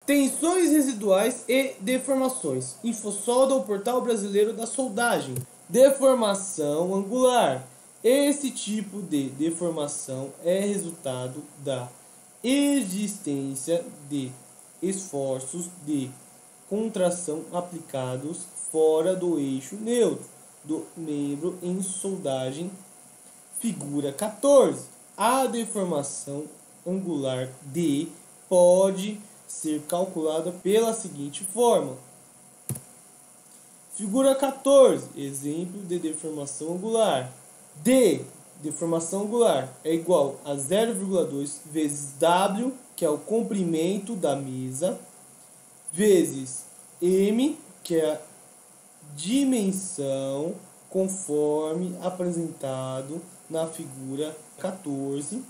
Tensões residuais e deformações. Infosolda, o portal brasileiro da soldagem. Deformação angular. Esse tipo de deformação é resultado da existência de esforços de contração aplicados fora do eixo neutro do membro em soldagem. Figura 14. A deformação angular D pode ser calculada pela seguinte forma. Figura 14. Exemplo de deformação angular. D, deformação angular, é igual a 0,2 vezes W, que é o comprimento da mesa, vezes M, que é a dimensão, conforme apresentado na figura 14.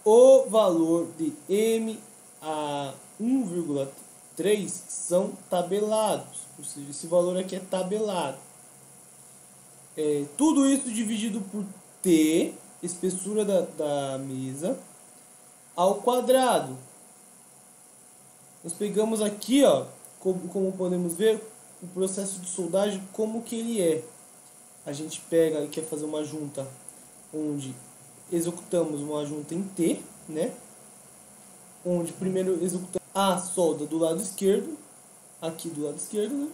O valor de M a 1,3 são tabelados, ou seja, esse valor aqui é tabelado. Tudo isso dividido por T, espessura da mesa, ao quadrado. Nós pegamos aqui, ó, como podemos ver, o processo de soldagem, como que ele é. A gente pega e quer fazer uma junta onde executamos uma junta em T, né? Onde primeiro executamos a solda do lado esquerdo, aqui do lado esquerdo, né?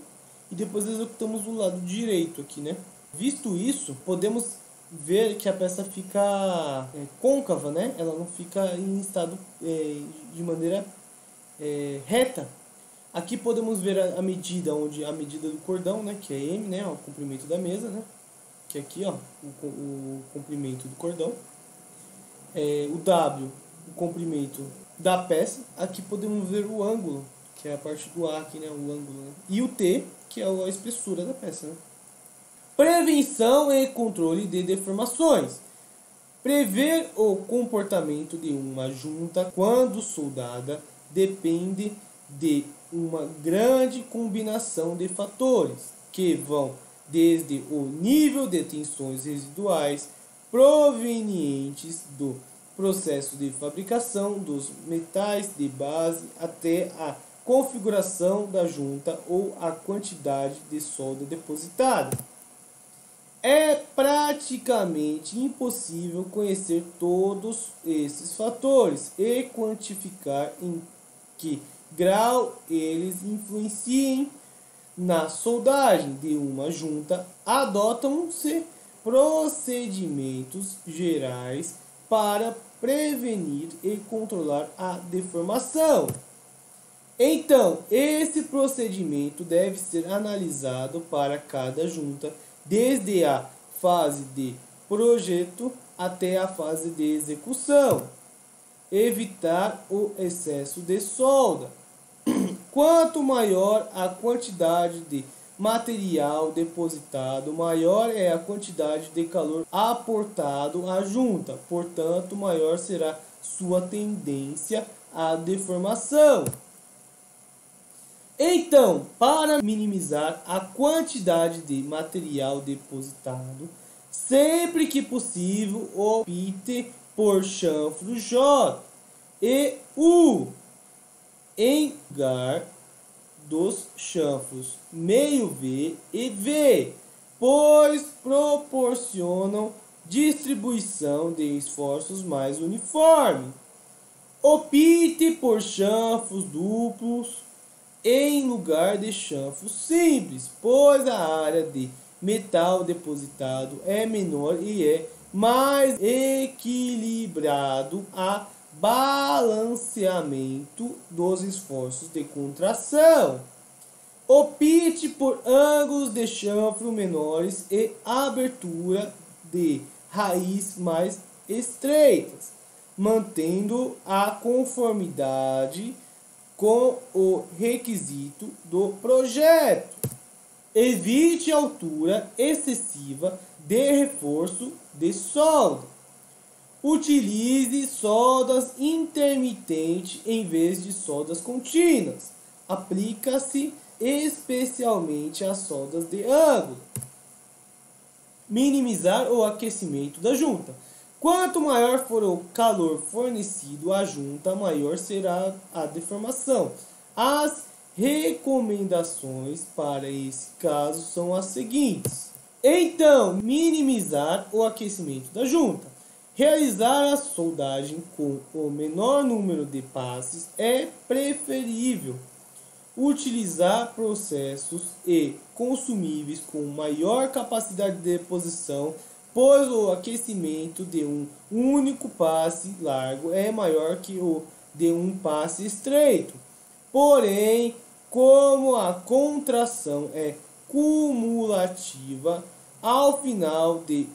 E depois executamos do lado direito aqui, né? Visto isso, podemos ver que a peça fica côncava, né? Ela não fica em estado de maneira reta. Aqui podemos ver a medida, onde a medida do cordão, né? Que é M, né? O comprimento da mesa, né? Que é aqui, ó, o comprimento do cordão. O W, o comprimento da peça. Aqui podemos ver o ângulo, que é a parte do A aqui, né? O ângulo, né? E o T, que é a espessura da peça, né? Prevenção e controle de deformações. Prever o comportamento de uma junta quando soldada depende de uma grande combinação de fatores que vão desde o nível de tensões residuais provenientes do processo de fabricação dos metais de base até a configuração da junta ou a quantidade de solda depositada. É praticamente impossível conhecer todos esses fatores e quantificar em que grau eles influenciem na soldagem de uma junta. Adotam-se procedimentos gerais para prevenir e controlar a deformação. Então, esse procedimento deve ser analisado para cada junta, desde a fase de projeto até a fase de execução. Evitar o excesso de solda. Quanto maior a quantidade de material depositado, maior é a quantidade de calor aportado à junta. Portanto, maior será sua tendência à deformação. Então, para minimizar a quantidade de material depositado, sempre que possível, opte por chanfro J e U em lugar dos chanfros meio V e V, pois proporcionam distribuição de esforços mais uniforme. Opte por chanfros duplos em lugar de chanfros simples, pois a área de metal depositado é menor e é mais equilibrado a balanceamento dos esforços de contração. Opte por ângulos de chanfro menores e abertura de raiz mais estreitas, mantendo a conformidade com o requisito do projeto. Evite a altura excessiva de reforço de solda. Utilize soldas intermitentes em vez de soldas contínuas. Aplica-se especialmente às soldas de ângulo. Minimizar o aquecimento da junta. Quanto maior for o calor fornecido à junta, maior será a deformação. As recomendações para esse caso são as seguintes. Então, minimizar o aquecimento da junta. Realizar a soldagem com o menor número de passes é preferível. Utilizar processos e consumíveis com maior capacidade de deposição, pois o aquecimento de um único passe largo é maior que o de um passe estreito. Porém, como a contração é cumulativa, ao final de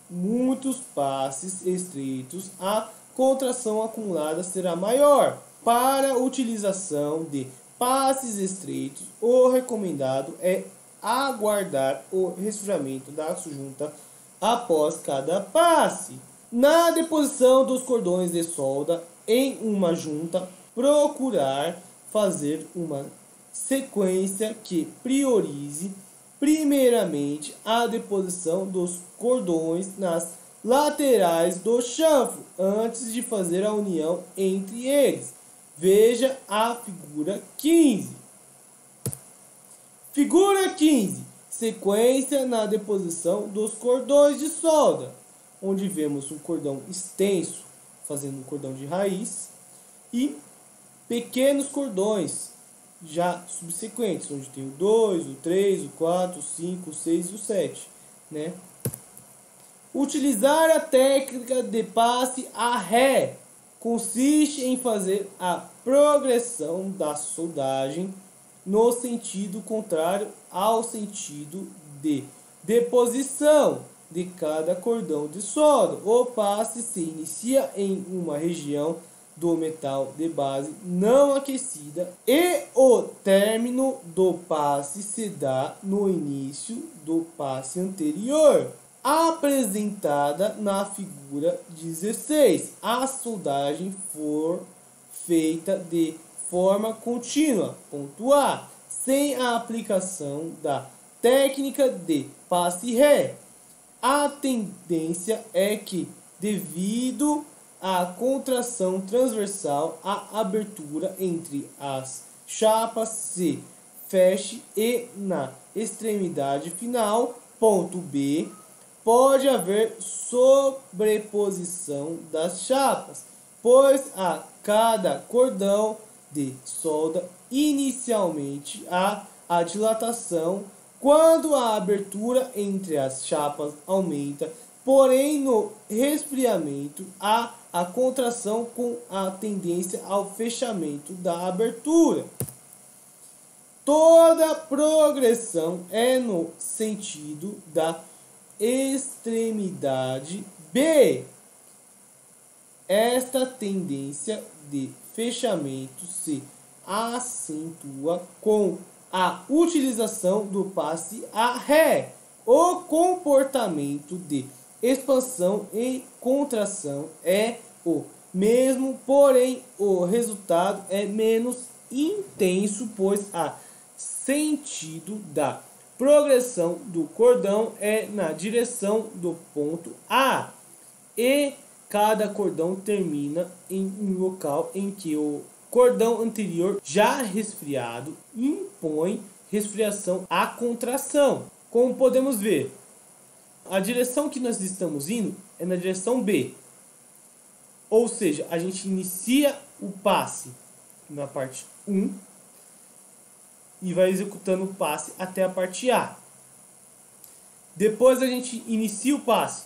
muitos passes estreitos, a contração acumulada será maior. Para a utilização de passes estreitos, o recomendado é aguardar o resfriamento da junta após cada passe. Na deposição dos cordões de solda em uma junta, procurar fazer uma sequência que priorize primeiramente a deposição dos cordões nas laterais do chanfro antes de fazer a união entre eles. Veja a figura 15. Figura 15. Sequência na deposição dos cordões de solda, onde vemos um cordão extenso fazendo um cordão de raiz e pequenos cordões já subsequentes, onde tem o 2, o 3, o 4, o 5, o 6 e o 7, né? Utilizar a técnica de passe a ré consiste em fazer a progressão da soldagem no sentido contrário ao sentido de deposição de cada cordão de solda. O passe se inicia em uma região do metal de base não aquecida e o término do passe se dá no início do passe anterior, apresentada na figura 16. A soldagem for feita de forma contínua, ponto A, sem a aplicação da técnica de passe ré. A tendência é que, devido à contração transversal, a abertura entre as chapas se feche e, na extremidade final, ponto B, pode haver sobreposição das chapas, pois a cada cordão de solda inicialmente há a dilatação quando a abertura entre as chapas aumenta, porém no resfriamento há a contração com a tendência ao fechamento da abertura. Toda progressão é no sentido da extremidade B. Esta tendência de fechamento se acentua com a utilização do passe a ré. O comportamento de expansão e contração é o mesmo, porém o resultado é menos intenso, pois a sentido da progressão do cordão é na direção do ponto A e cada cordão termina em um local em que o cordão anterior já resfriado impõe resfriação à contração. Como podemos ver, a direção que nós estamos indo é na direção B. Ou seja, a gente inicia o passe na parte 1 e vai executando o passe até a parte A. Depois a gente inicia o passe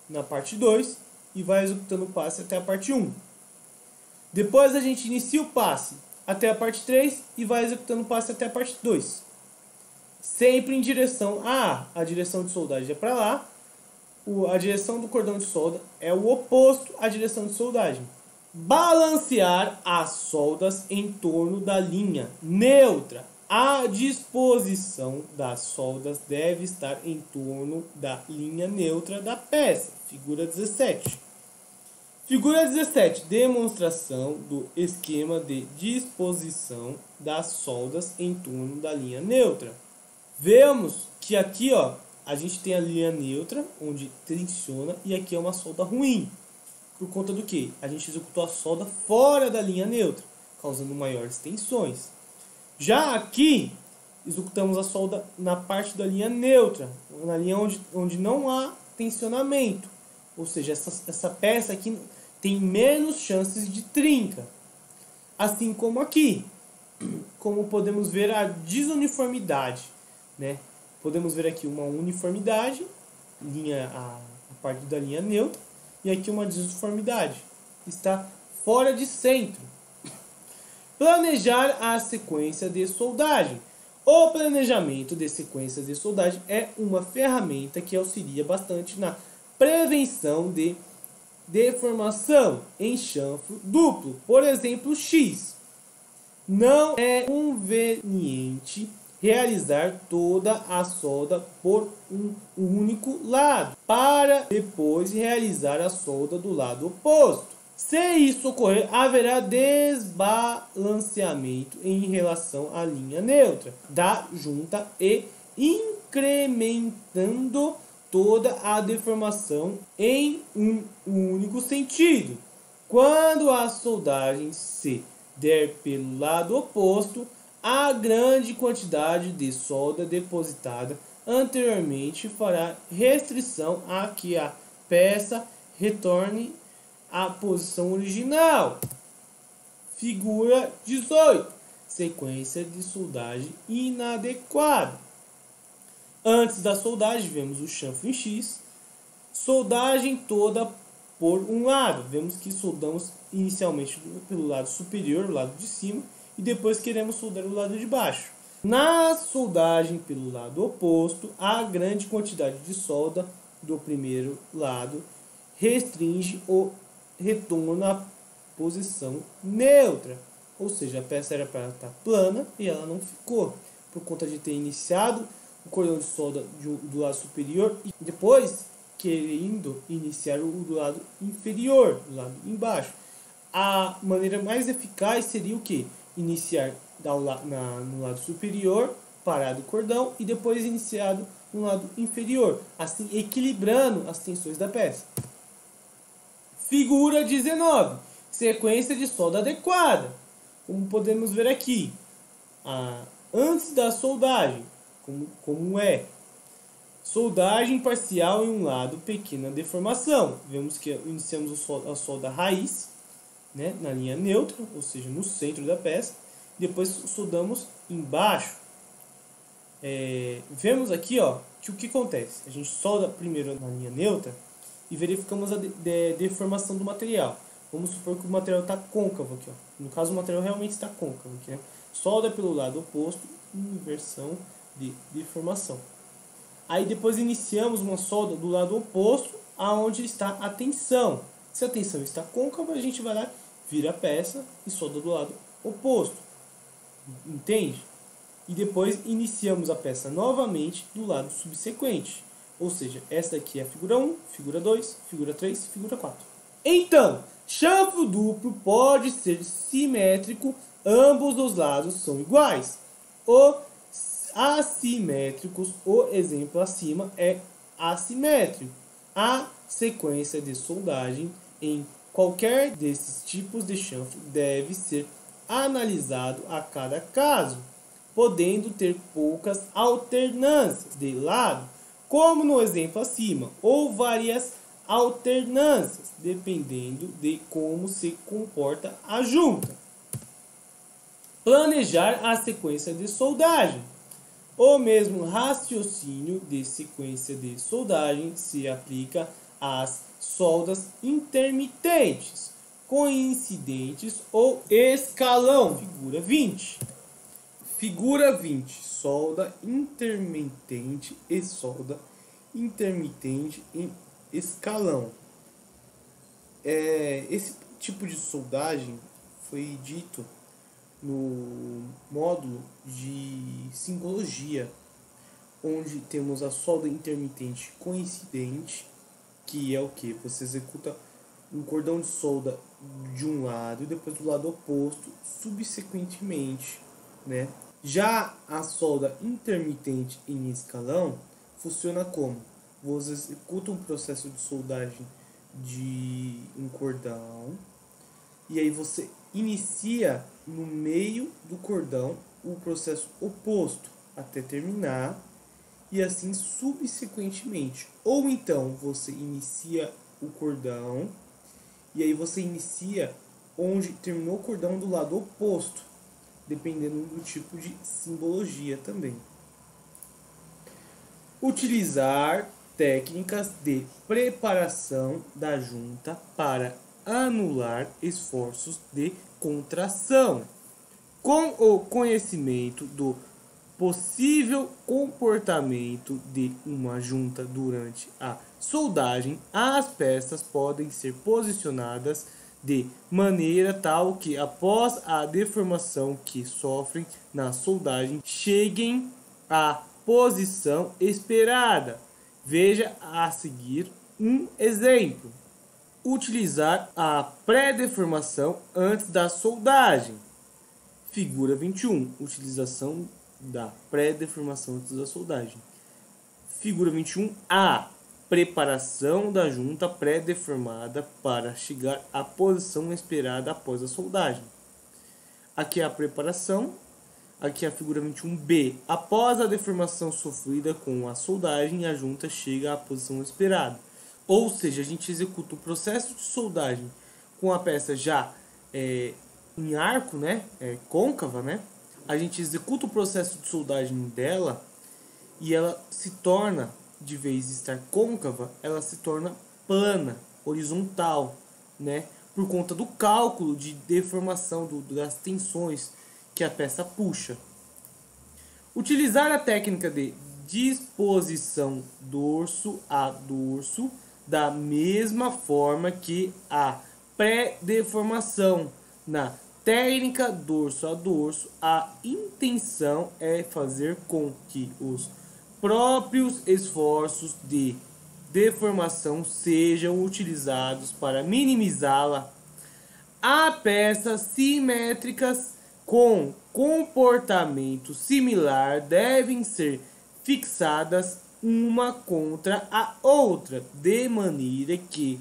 na parte 2 e vai executando o passe até a parte 1. Depois a gente inicia o passe até a parte 3 e vai executando o passe até a parte 2. Sempre em direção a A. A direção de soldagem é para lá. A direção do cordão de solda é o oposto à direção de soldagem. Balancear as soldas em torno da linha neutra. A disposição das soldas deve estar em torno da linha neutra da peça. Figura 17. Figura 17. Demonstração do esquema de disposição das soldas em torno da linha neutra. Vemos que aqui, ó, a gente tem a linha neutra, onde tensiona, e aqui é uma solda ruim. Por conta do que? A gente executou a solda fora da linha neutra, causando maiores tensões. Já aqui, executamos a solda na parte da linha neutra, na linha onde não há tensionamento. Ou seja, essa peça aqui tem menos chances de trinca. Assim como aqui, como podemos ver a desuniformidade, né? Podemos ver aqui uma uniformidade, a parte da linha neutra, e aqui uma desuniformidade. Está fora de centro. Planejar a sequência de soldagem. O planejamento de sequência de soldagem é uma ferramenta que auxilia bastante na prevenção de deformação em chanfro duplo, por exemplo, X. Não é conveniente realizar toda a solda por um único lado, para depois realizar a solda do lado oposto. Se isso ocorrer, haverá desbalanceamento em relação à linha neutra da junta e incrementando toda a deformação em um único sentido. Quando a soldagem se der pelo lado oposto, a grande quantidade de solda depositada anteriormente fará restrição a que a peça retorne à posição original. Figura 18. Sequência de soldagem inadequada. Antes da soldagem, vemos o chanfro em X. Soldagem toda por um lado. Vemos que soldamos inicialmente pelo lado superior, o lado de cima, e depois queremos soldar o lado de baixo. Na soldagem pelo lado oposto, a grande quantidade de solda do primeiro lado restringe o retorno à posição neutra. Ou seja, a peça era para estar plana e ela não ficou, por conta de ter iniciado o cordão de solda do lado superior e depois querendo iniciar o do lado inferior, do lado embaixo. A maneira mais eficaz seria o que? Iniciar no lado superior, parado o cordão, e depois iniciado no lado inferior, assim equilibrando as tensões da peça. Figura 19. Sequência de solda adequada. Como podemos ver aqui, antes da soldagem, como é soldagem parcial em um lado, pequena deformação. Vemos que iniciamos a solda raiz, né, na linha neutra, ou seja, no centro da peça. Depois soldamos embaixo. Vemos aqui, que o que acontece? A gente solda primeiro na linha neutra e verificamos a deformação do material. Vamos supor que o material está côncavo aqui, No caso, o material realmente está côncavo aqui, né? Solda pelo lado oposto, inversão de deformação. Aí depois iniciamos uma solda do lado oposto, aonde está a tensão. Se a tensão está côncava, a gente vai lá, vira a peça e solda do lado oposto. Entende? E depois iniciamos a peça novamente do lado subsequente. Ou seja, essa aqui é a figura 1, figura 2, figura 3, figura 4. Então, chanfro duplo pode ser simétrico, ambos os lados são iguais. Os assimétricos, o exemplo acima é assimétrico. A sequência de soldagem em qualquer desses tipos de chanfro deve ser analisado a cada caso, podendo ter poucas alternâncias de lado, como no exemplo acima, ou várias alternâncias, dependendo de como se comporta a junta. Planejar a sequência de soldagem. O mesmo raciocínio de sequência de soldagem se aplica às soldas intermitentes, coincidentes ou escalão. Figura 20. Figura 20. Solda intermitente e solda intermitente em escalão. Esse tipo de soldagem foi dito no módulo de simbologia, onde temos a solda intermitente coincidente, que é o que? Você executa um cordão de solda de um lado e depois do lado oposto subsequentemente, né? Já a solda intermitente em escalão funciona como? Você executa um processo de soldagem de um cordão e aí você inicia no meio do cordão o processo oposto até terminar e assim subsequentemente. Ou então você inicia o cordão e aí você inicia onde terminou o cordão do lado oposto, dependendo do tipo de simbologia também. Utilizar técnicas de preparação da junta para anular esforços de contração. Com o conhecimento do possível comportamento de uma junta durante a soldagem, as peças podem ser posicionadas de maneira tal que, após a deformação que sofrem na soldagem, cheguem à posição esperada. Veja a seguir um exemplo. Utilizar a pré-deformação antes da soldagem. Figura 21. Utilização da pré-deformação antes da soldagem. Figura 21A. Preparação da junta pré-deformada para chegar à posição esperada após a soldagem. Aqui é a preparação. Aqui é a figura 21B. Após a deformação sofrida com a soldagem, a junta chega à posição esperada. Ou seja, a gente executa o processo de soldagem com a peça já em arco, né? Côncava, né? A gente executa o processo de soldagem dela e ela se torna, de vez de estar côncava, ela se torna plana, horizontal, né? Por conta do cálculo de deformação das tensões que a peça puxa. Utilizar a técnica de disposição dorso a dorso da mesma forma que a pré-deformação. Na técnica dorso a dorso, a intenção é fazer com que os próprios esforços de deformação sejam utilizados para minimizá-la. Há peças simétricas com comportamento similar devem ser fixadas uma contra a outra, de maneira que,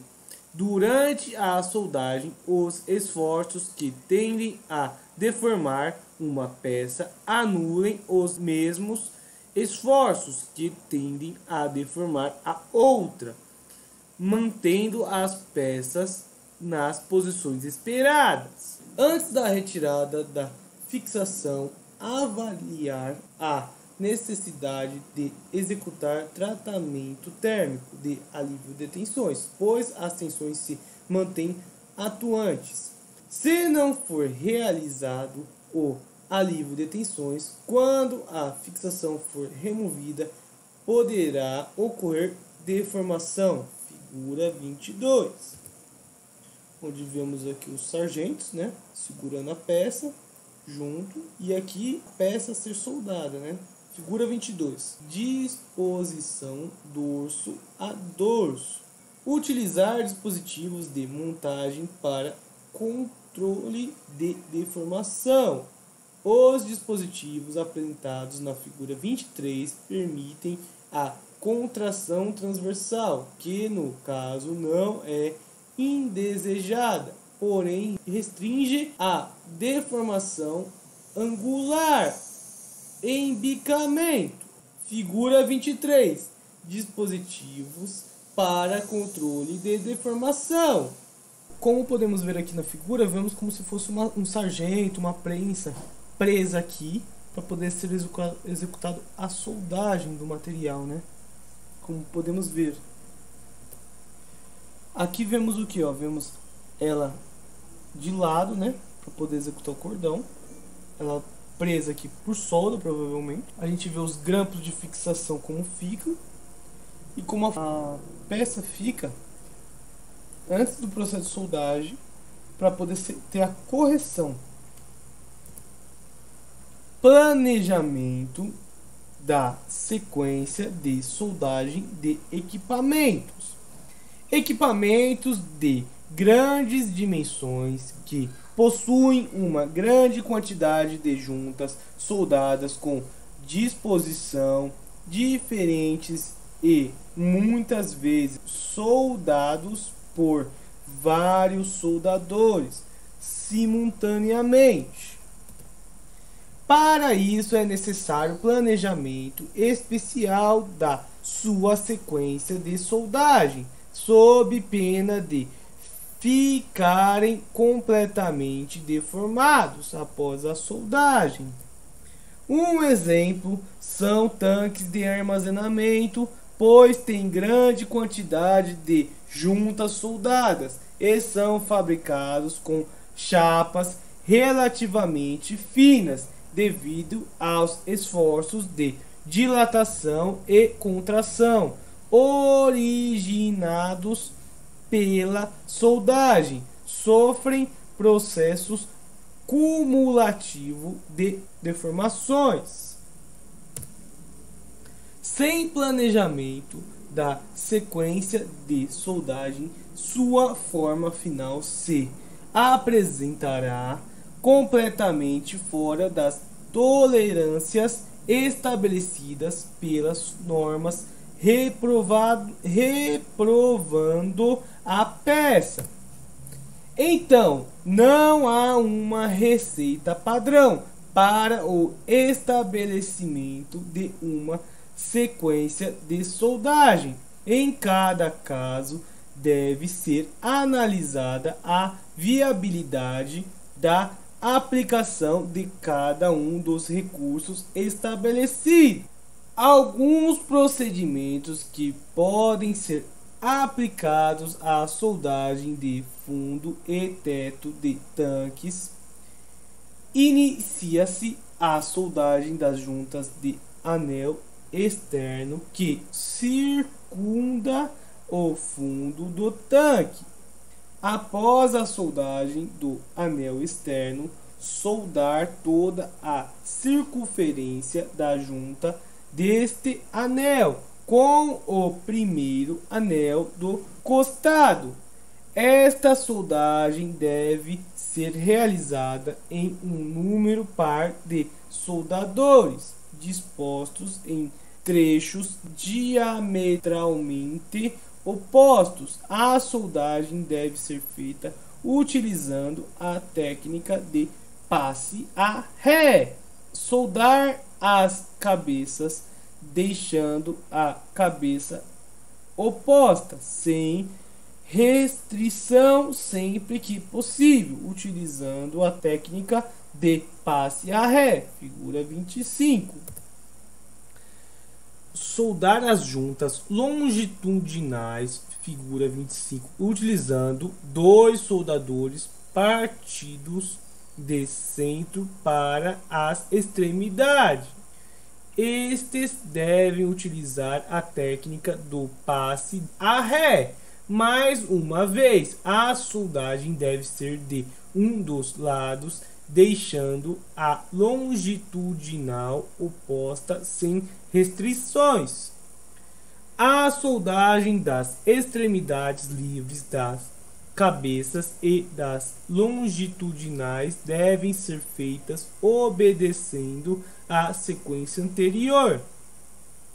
durante a soldagem, os esforços que tendem a deformar uma peça anulem os mesmos esforços que tendem a deformar a outra, mantendo as peças nas posições esperadas. Antes da retirada da fixação, avaliar a necessidade de executar tratamento térmico de alívio de tensões, pois as tensões se mantêm atuantes. Se não for realizado o alívio de tensões, quando a fixação for removida, poderá ocorrer deformação. Figura 22. Onde vemos aqui os sargentos, né, segurando a peça junto, e aqui a peça a ser soldada, né? Figura 22. Disposição dorso a dorso. Utilizar dispositivos de montagem para controle de deformação. Os dispositivos apresentados na figura 23 permitem a contração transversal, que no caso não é indesejada, porém restringe a deformação angular. Embicamento. Figura 23. Dispositivos para controle de deformação. Como podemos ver aqui na figura, vemos como se fosse um sargento, uma prensa presa aqui para poder ser executado a soldagem do material, né? Como podemos ver. Aqui vemos o que, ó? Vemos ela de lado, né? Para poder executar o cordão. Ela presa aqui por solda, provavelmente. A gente vê os grampos de fixação como ficam e como a peça fica antes do processo de soldagem, para poder ter a correção. Planejamento da sequência de soldagem de equipamentos. Equipamentos de grandes dimensões que possuem uma grande quantidade de juntas soldadas com disposição diferentes e muitas vezes soldados por vários soldadores simultaneamente. Para isso é necessário planejamento especial da sua sequência de soldagem, sob pena de ficarem completamente deformados após a soldagem. Um exemplo são tanques de armazenamento, pois tem grande quantidade de juntas soldadas e são fabricados com chapas relativamente finas devido aos esforços de dilatação e contração originados pela soldagem, sofrem processos cumulativo de deformações. Sem planejamento da sequência de soldagem, sua forma final se apresentará completamente fora das tolerâncias estabelecidas pelas normas, reprovando a peça. Então, não há uma receita padrão para o estabelecimento de uma sequência de soldagem. Em cada caso, deve ser analisada a viabilidade da aplicação de cada um dos recursos estabelecidos. Alguns procedimentos que podem ser aplicados à soldagem de fundo e teto de tanques. Inicia-se a soldagem das juntas de anel externo que circunda o fundo do tanque. Após a soldagem do anel externo, soldar toda a circunferência da junta deste anel com o primeiro anel do costado. Esta soldagem deve ser realizada em um número par de soldadores dispostos em trechos diametralmente opostos. A soldagem deve ser feita utilizando a técnica de passe a ré. Soldar as cabeças deixando a cabeça oposta, sem restrição sempre que possível, utilizando a técnica de passe a ré, figura 25. Soldar as juntas longitudinais, figura 25, utilizando dois soldadores partidos de centro para as extremidades. Estes devem utilizar a técnica do passe a ré. Mais uma vez, a soldagem deve ser de um dos lados, deixando a longitudinal oposta sem restrições. A soldagem das extremidades livres das cabeças e das longitudinais devem ser feitas obedecendo a sequência anterior.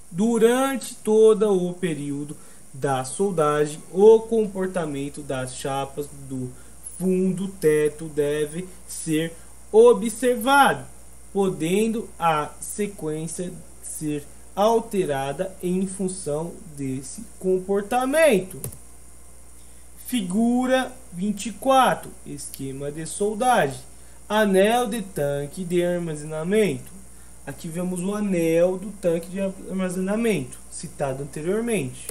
Durante todo o período da soldagem, o comportamento das chapas do fundo teto deve ser observado, podendo a sequência ser alterada em função desse comportamento. Figura 24, esquema de soldagem. Anel de tanque de armazenamento. Aqui vemos o anel do tanque de armazenamento, citado anteriormente.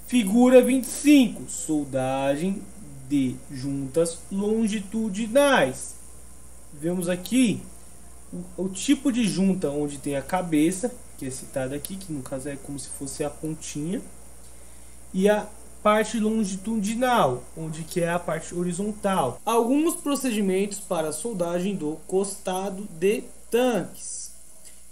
Figura 25, soldagem de juntas longitudinais. Vemos aqui o tipo de junta onde tem a cabeça, que é citada aqui, que no caso é como se fosse a pontinha, e a parte longitudinal, onde que é a parte horizontal. Alguns procedimentos para a soldagem do costado de tanques.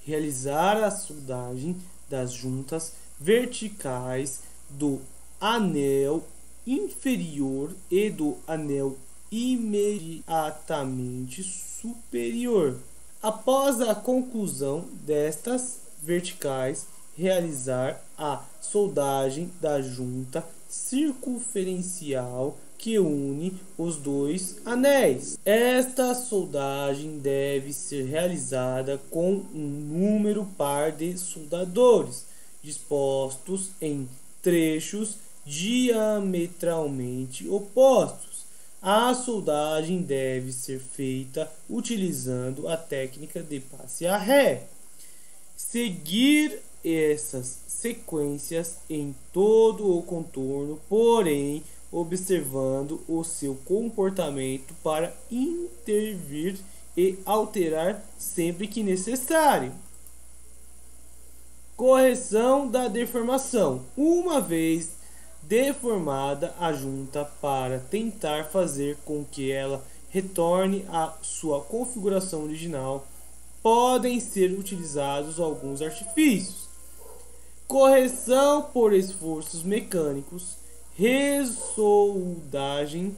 Realizar a soldagem das juntas verticais do anel inferior e do anel imediatamente superior. Após a conclusão destas verticais, realizar a soldagem da junta circunferencial que une os dois anéis. Esta soldagem deve ser realizada com um número par de soldadores, dispostos em trechos diametralmente opostos. A soldagem deve ser feita utilizando a técnica de passe a ré. Seguir essas sequências em todo o contorno, porém observando o seu comportamento para intervir e alterar sempre que necessário. Correção da deformação. Uma vez deformada a junta, para tentar fazer com que ela retorne à sua configuração original, podem ser utilizados alguns artifícios: correção por esforços mecânicos, ressoldagem,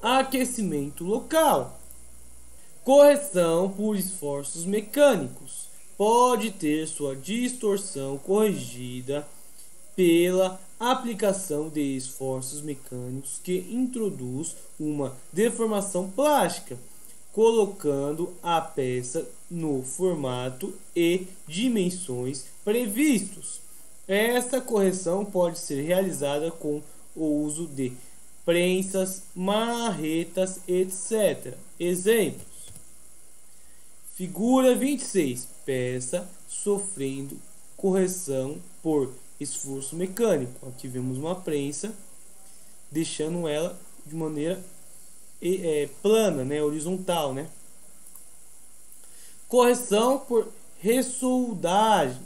aquecimento local. Correção por esforços mecânicos pode ter sua distorção corrigida pela aplicação de esforços mecânicos que introduz uma deformação plástica, colocando a peça no formato e dimensões previstos. Esta correção pode ser realizada com o uso de prensas, marretas, etc. Exemplos: figura 26. Peça sofrendo correção por esforço mecânico. Aqui vemos uma prensa, deixando ela de maneira plana, né, horizontal, né? Correção por ressoldagem,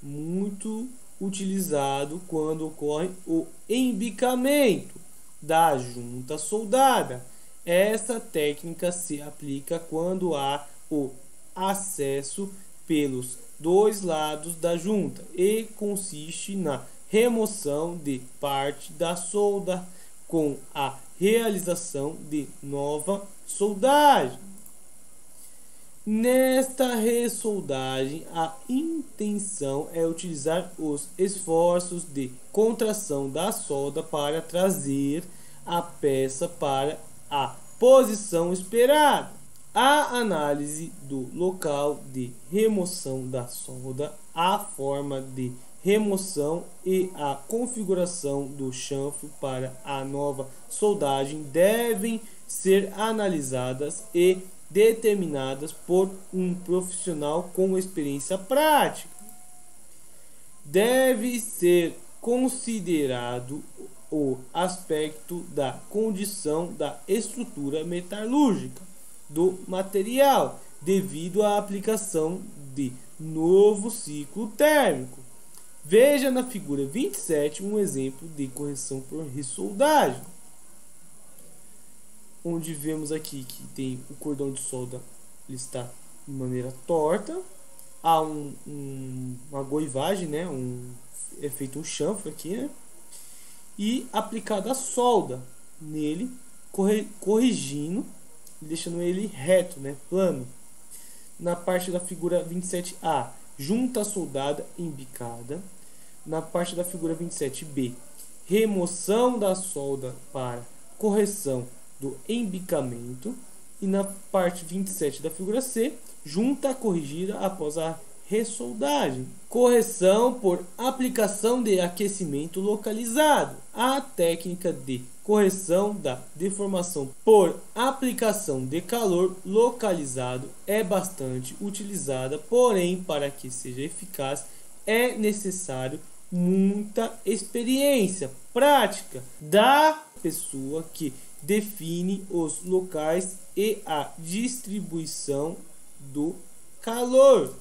muito utilizado quando ocorre o embicamento da junta soldada. Essa técnica se aplica quando há o acesso pelos dois lados da junta e consiste na remoção de parte da solda com a realização de nova soldagem. Nesta ressoldagem, a intenção é utilizar os esforços de contração da solda para trazer a peça para a posição esperada. A análise do local de remoção da solda, a forma de remoção e a configuração do chanfro para a nova soldagem devem ser analisadas e determinadas por um profissional com experiência prática. Deve ser considerado o aspecto da condição da estrutura metalúrgica do material devido à aplicação de novo ciclo térmico. Veja na figura 27 um exemplo de correção por ressoldagem, onde vemos aqui que tem o cordão de solda, ele está de maneira torta, há uma goivagem, né? É feito um chanfro aqui, né? E aplicada a solda nele, corrigindo, deixando ele reto, né? Plano. Na parte da figura 27A, junta soldada embicada. Na parte da figura 27B, remoção da solda para correção do embicamento. E na parte 27 da figura C, junta corrigida após a ressoldagem. Correção por aplicação de aquecimento localizado. A técnica de correção da deformação por aplicação de calor localizado é bastante utilizada, porém, para que seja eficaz, é necessário muita experiência prática da pessoa que define os locais e a distribuição do calor.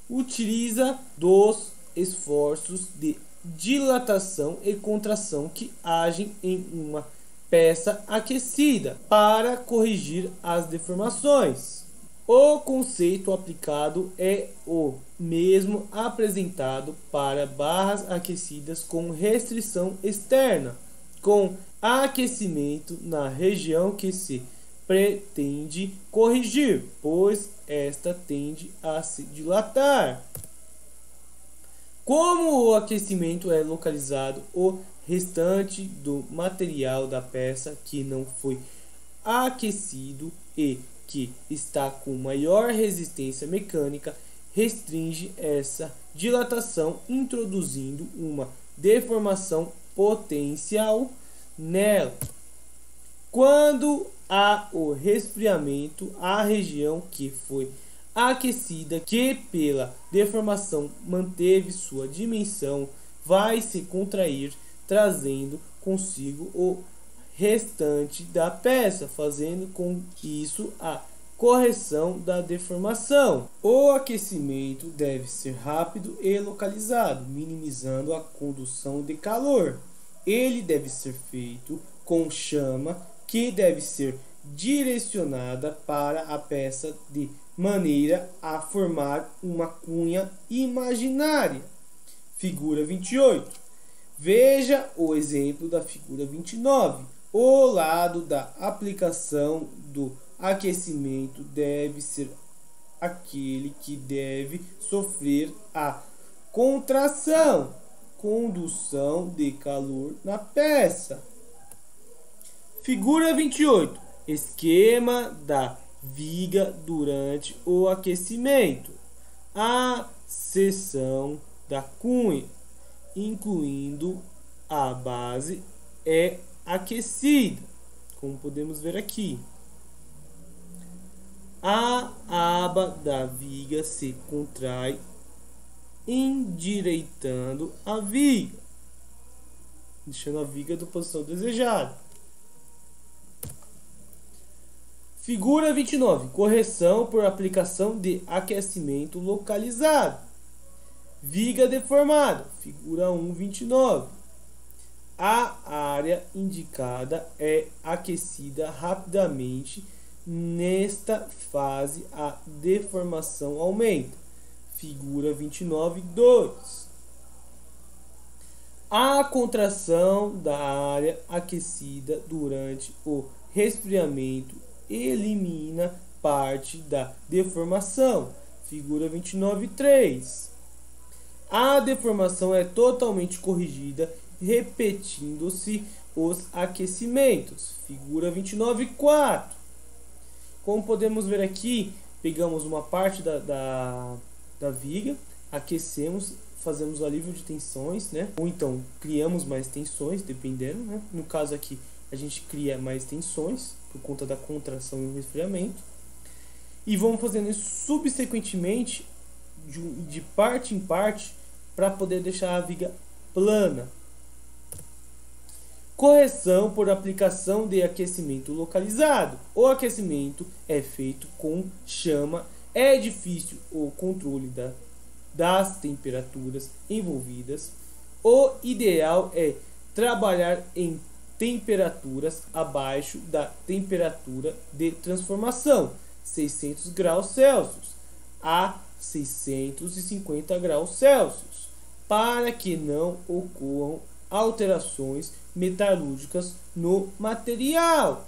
Utiliza dos esforços de dilatação e contração que agem em uma peça aquecida para corrigir as deformações. O conceito aplicado é o mesmo apresentado para barras aquecidas com restrição externa, com aquecimento na região que se pretende corrigir, pois esta tende a se dilatar. Como o aquecimento é localizado, o restante do material da peça que não foi aquecido e que está com maior resistência mecânica restringe essa dilatação, introduzindo uma deformação potencial nela. Quando há o resfriamento, a região que foi aquecida, que pela deformação manteve sua dimensão, vai se contrair, trazendo consigo o restante da peça, fazendo com isso a correção da deformação. O aquecimento deve ser rápido e localizado, minimizando a condução de calor. Ele deve ser feito com chama, que deve ser direcionada para a peça de maneira a formar uma cunha imaginária. Figura 28. Veja o exemplo da figura 29. O lado da aplicação do aquecimento deve ser aquele que deve sofrer a contração, condução de calor na peça. Figura 28. Esquema da viga durante o aquecimento. A seção da cunha, incluindo a base, é aquecida, como podemos ver aqui. A aba da viga se contrai, endireitando a viga, deixando a viga da posição desejada. Figura 29. Correção por aplicação de aquecimento localizado. Viga deformada. Figura 1.29. A área indicada é aquecida rapidamente. Nesta fase, a deformação aumenta. Figura 29.2. A contração da área aquecida durante o resfriamento elimina parte da deformação. Figura 29.3. A deformação é totalmente corrigida repetindo-se os aquecimentos. Figura 29.4. Como podemos ver aqui, pegamos uma parte da viga, aquecemos, fazemos o alívio de tensões, né? Ou então criamos mais tensões, dependendo, né? No caso aqui, a gente cria mais tensões por conta da contração e o resfriamento. E vamos fazendo isso subsequentemente, de parte em parte, para poder deixar a viga plana. Correção por aplicação de aquecimento localizado. O aquecimento é feito com chama. É difícil o controle das temperaturas envolvidas. O ideal é trabalhar em temperaturas abaixo da temperatura de transformação, 600 graus Celsius a 650 graus Celsius, para que não ocorram alterações metalúrgicas no material.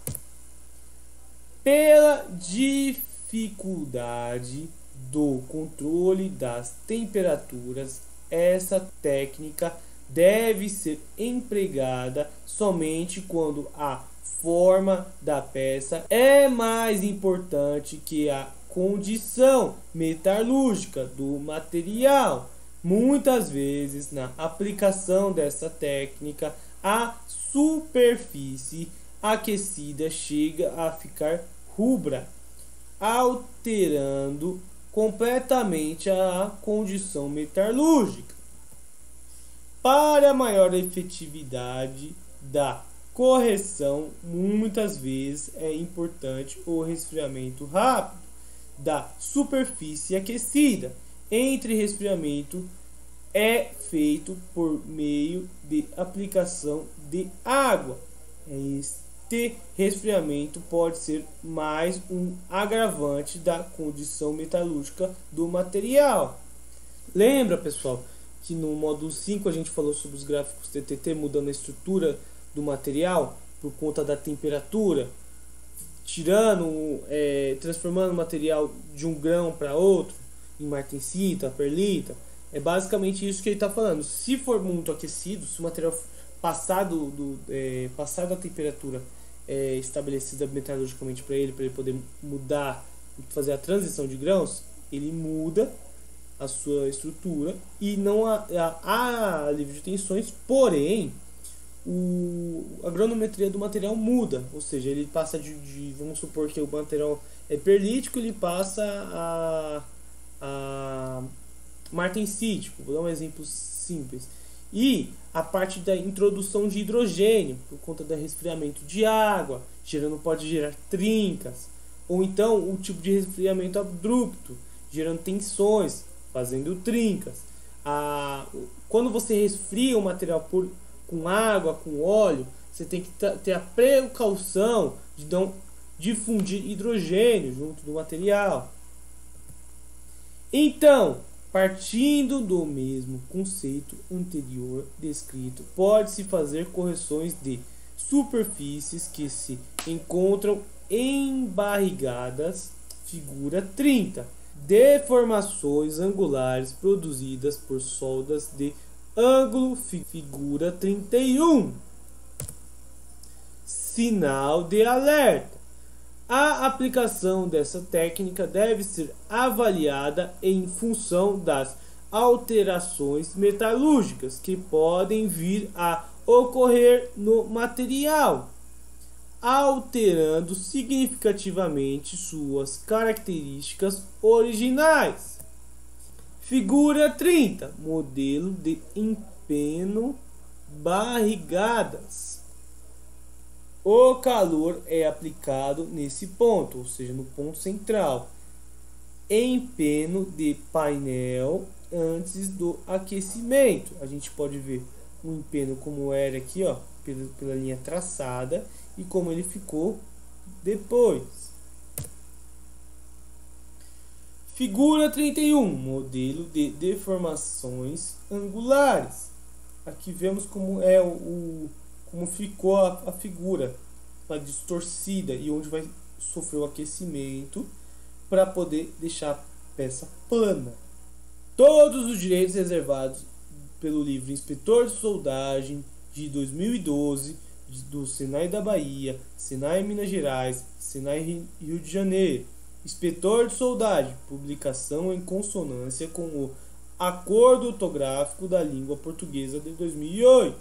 Pela dificuldade do controle das temperaturas, essa técnica deve ser empregada somente quando a forma da peça é mais importante que a condição metalúrgica do material. Muitas vezes, na aplicação dessa técnica, a superfície aquecida chega a ficar rubra, alterando completamente a condição metalúrgica. Para maior efetividade da correção, muitas vezes é importante o resfriamento rápido da superfície aquecida. Entre resfriamento é feito por meio de aplicação de água. Este resfriamento pode ser mais um agravante da condição metalúrgica do material. Lembra, pessoal, que no módulo 5 a gente falou sobre os gráficos TTT mudando a estrutura do material por conta da temperatura, transformando o material de um grão para outro em martensita, perlita. É basicamente isso que ele está falando. Se for muito aquecido, se o material passado a temperatura estabelecida metalurgicamente para ele poder mudar, fazer a transição de grãos, ele muda a sua estrutura e não há alívio de tensões, porém a granulometria do material muda, ou seja, ele passa vamos supor que o material é perlítico, ele passa a martensítico, vou dar um exemplo simples. E a parte da introdução de hidrogênio, por conta do resfriamento de água, pode gerar trincas, ou então o tipo de resfriamento abrupto, gerando tensões, fazendo trincas. Quando você resfria o material com água, com óleo, você tem que ter a precaução de não difundir hidrogênio junto do material. Então, partindo do mesmo conceito anterior descrito, pode-se fazer correções de superfícies que se encontram embarrigadas, figura 30, deformações angulares produzidas por soldas de ângulo, figura 31. Sinal de alerta. A aplicação dessa técnica deve ser avaliada em função das alterações metalúrgicas que podem vir a ocorrer no material, alterando significativamente suas características originais. Figura 30. Modelo de empeno barrigadas. O calor é aplicado nesse ponto, ou seja, no ponto central. Empeno de painel antes do aquecimento. A gente pode ver o empeno como era aqui, ó, pela linha traçada, e como ele ficou depois. Figura 31. Modelo de deformações angulares. Aqui vemos como como ficou a figura, uma distorcida, e onde vai sofrer o aquecimento para poder deixar a peça plana. Todos os direitos reservados pelo livro Inspetor de Soldagem de 2012 do Senai da Bahia, Senai Minas Gerais, Senai Rio de Janeiro. Inspetor de Soldagem, publicação em consonância com o Acordo Ortográfico da Língua Portuguesa de 2008.